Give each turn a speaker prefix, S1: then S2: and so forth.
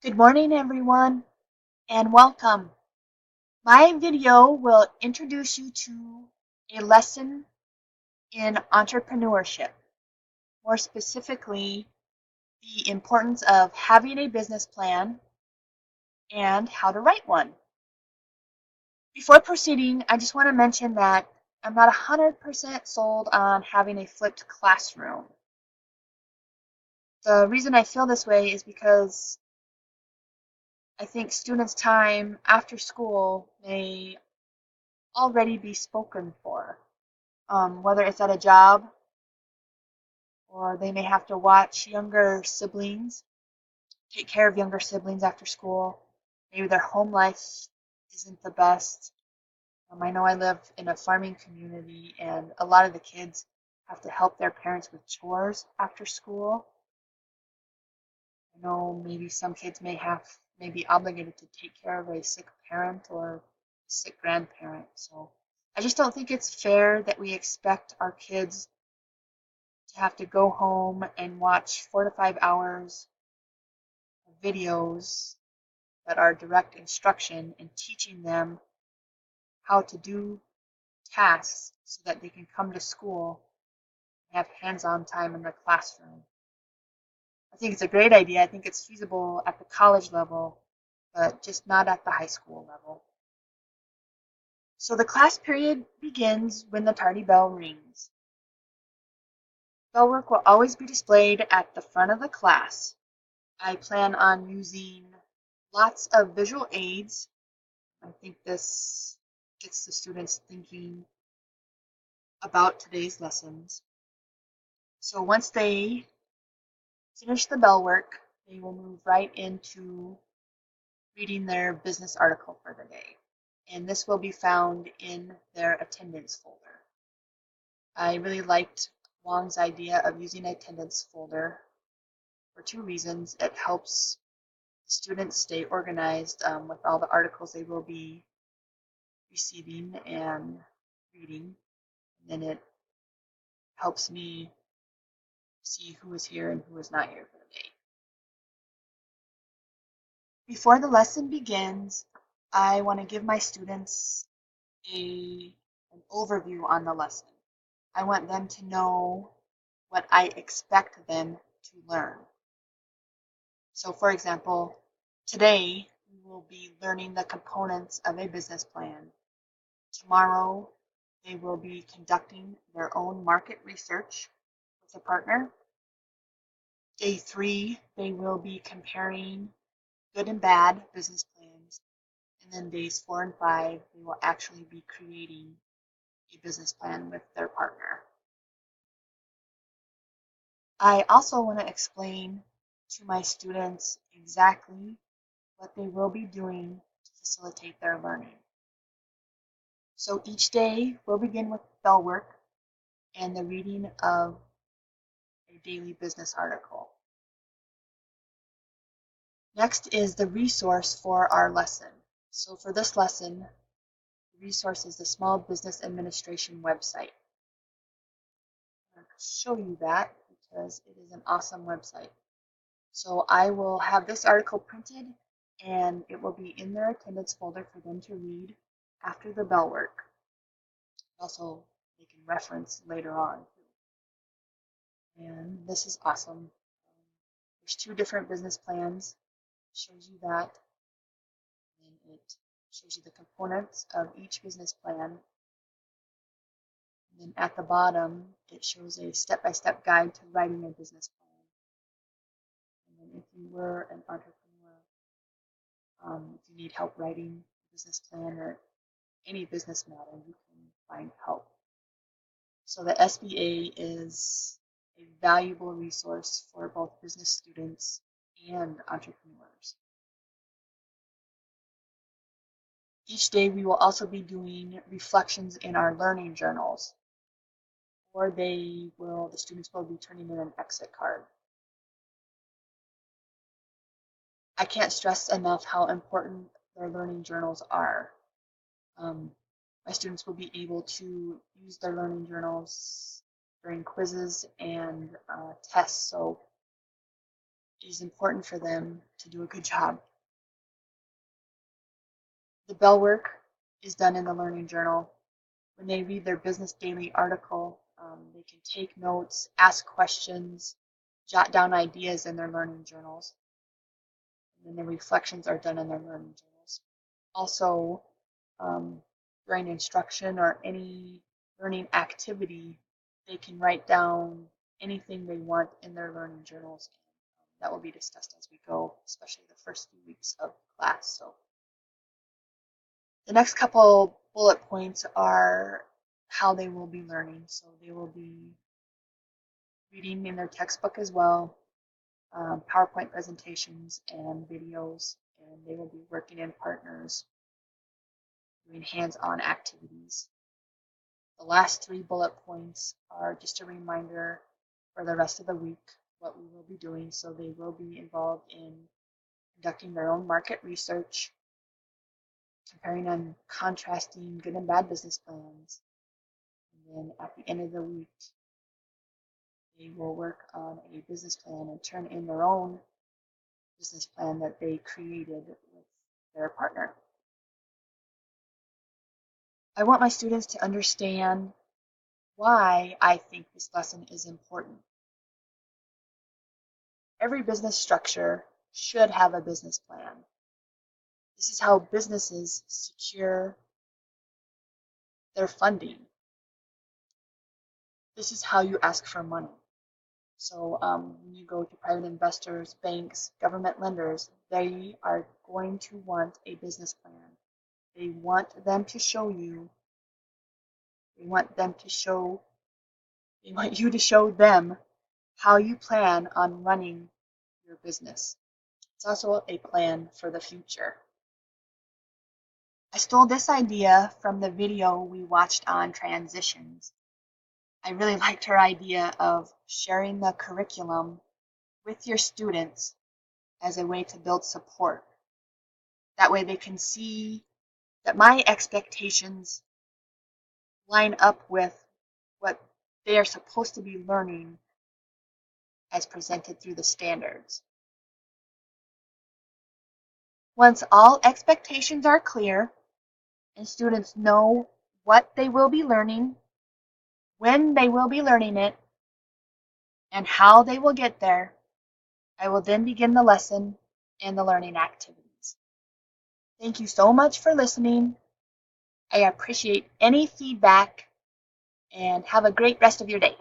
S1: Good morning, everyone, and welcome. My video will introduce you to a lesson in entrepreneurship, more specifically, the importance of having a business plan and how to write one. Before proceeding, I just want to mention that I'm not 100% sold on having a flipped classroom. The reason I feel this way is because I think students' time after school may already be spoken for. Whether it's at a job or they may have to watch younger siblings, take care of younger siblings after school. Maybe their home life isn't the best. I know I live in a farming community, and a lot of the kids have to help their parents with chores after school. I know maybe some kids may be obligated to take care of a sick parent or a sick grandparent. So I just don't think it's fair that we expect our kids to have to go home and watch 4 to 5 hours of videos that are direct instruction and teaching them how to do tasks so that they can come to school and have hands-on time in the classroom. I think it's a great idea. I think it's feasible at the college level, but just not at the high school level. So the class period begins when the tardy bell rings. Bell work will always be displayed at the front of the class. I plan on using lots of visual aids. I think this gets the students thinking about today's lessons. So once they finish the bell work, they will move right into reading their business article for the day. And this will be found in their attendance folder. I really liked Wong's idea of using an attendance folder for 2 reasons. It helps students stay organized with all the articles they will be receiving and reading. And then it helps me see who is here and who is not here for the day. Before the lesson begins, I want to give my students an overview on the lesson. I want them to know what I expect them to learn. So for example, today we will be learning the components of a business plan. Tomorrow they will be conducting their own market research with a partner. Day 3, they will be comparing good and bad business plans. And then days 4 and 5, they will actually be creating a business plan with their partner. I also want to explain to my students exactly what they will be doing to facilitate their learning. So each day will begin with bell work and the reading of a daily business article. Next is the resource for our lesson. So for this lesson, the resource is the Small Business Administration website. I'm going to show you that because it is an awesome website. So I will have this article printed and it will be in their attendance folder for them to read after the bell work. Also, they can reference later on. And this is awesome. There's 2 different business plans. It shows you that. And it shows you the components of each business plan. And then at the bottom, it shows a step-by-step guide to writing a business plan. And then if you were an entrepreneur, if you need help writing a business plan or any business matter, you can find help. So the SBA is a valuable resource for both business students and entrepreneurs. Each day we will also be doing reflections in our learning journals, or the students will be turning in an exit card. I can't stress enough how important their learning journals are. My students will be able to use their learning journals during quizzes and tests. So is important for them to do a good job. The bell work is done in the Learning Journal. When they read their Business Daily article, they can take notes, ask questions, jot down ideas in their learning journals. And then the reflections are done in their learning journals. Also, during instruction or any learning activity, they can write down anything they want in their learning journals. That will be discussed as we go, especially the first few weeks of class. So the next couple bullet points are how they will be learning. So they will be reading in their textbook as well, PowerPoint presentations and videos, and they will be working in partners, doing hands-on activities. The last 3 bullet points are just a reminder for the rest of the week what we will be doing. So they will be involved in conducting their own market research, comparing and contrasting good and bad business plans. And then at the end of the week, they will work on a business plan and turn in their own business plan that they created with their partner. I want my students to understand why I think this lesson is important. Every business structure should have a business plan. This is how businesses secure their funding. This is how you ask for money. So when you go to private investors, banks, government lenders, they are going to want a business plan. They want them to show you, they want you to show them how you plan on running your business. It's also a plan for the future. I stole this idea from the video we watched on transitions. I really liked her idea of sharing the curriculum with your students as a way to build support. That way they can see that my expectations line up with what they are supposed to be learning as presented through the standards. Once all expectations are clear and students know what they will be learning, when they will be learning it, and how they will get there, I will then begin the lesson and the learning activities. Thank you so much for listening. I appreciate any feedback and have a great rest of your day.